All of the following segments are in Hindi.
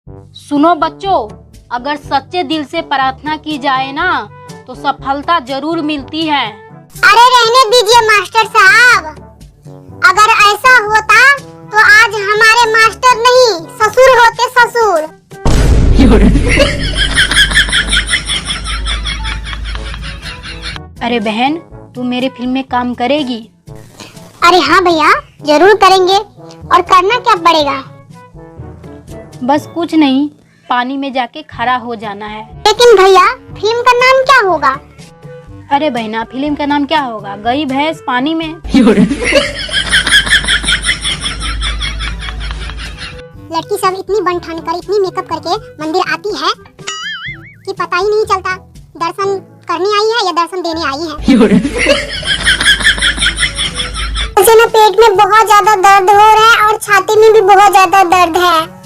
सुनो बच्चों, अगर सच्चे दिल से प्रार्थना की जाए ना तो सफलता जरूर मिलती है। अरे रहने दीजिए मास्टर साहब, अगर ऐसा होता तो आज हमारे मास्टर नहीं ससुर होते, ससुर। अरे बहन, तू मेरी फिल्म में काम करेगी? अरे हाँ भैया, जरूर करेंगे। और करना क्या पड़ेगा? बस कुछ नहीं, पानी में जाके खड़ा हो जाना है। लेकिन भैया, फिल्म का नाम क्या होगा? अरे बहना, फिल्म का नाम क्या होगा? गई भैंस पानी में। लड़की सब इतनी बन ठान कर, इतनी मेकअप करके मंदिर आती है कि पता ही नहीं चलता दर्शन करने आई है या दर्शन देने आई है। मुझे ना पेट में बहुत ज्यादा दर्द हो रहा है और छाती में भी बहुत ज्यादा दर्द है।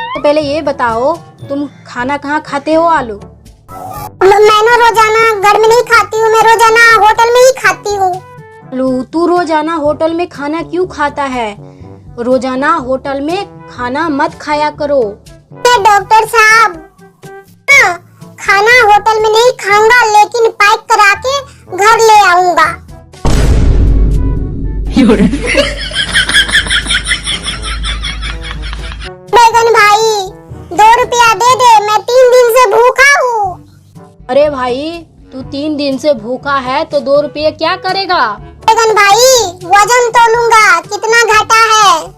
तो पहले ये बताओ, तुम खाना कहाँ खाते हो? आलू मैं ना रोजाना घर में नहीं खाती हूँ, मैं रोजाना होटल में ही खाती हूँ। आलू, तू रोजाना होटल में खाना क्यों खाता है? रोजाना होटल में खाना मत खाया करो। डॉक्टर साहब, खाना होटल में नहीं खाऊंगा, लेकिन पैक करा के घर ले आऊंगा। बैगन भाई, 2 रुपया दे दे, मैं 3 दिन से भूखा हूँ। अरे भाई, तू 3 दिन से भूखा है तो 2 रुपये क्या करेगा? बैगन भाई, वजन तोलूंगा, कितना घटा है?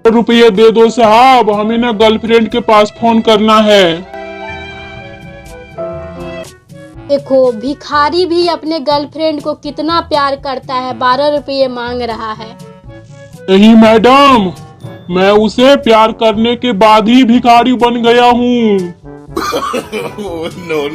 रुपये दे दो साहब, हमें ना गर्लफ्रेंड के पास फोन करना है। देखो, भिखारी भी अपने गर्लफ्रेंड को कितना प्यार करता है, 12 रुपये मांग रहा है। नहीं मैडम, मैं उसे प्यार करने के बाद ही भिखारी बन गया हूँ। no.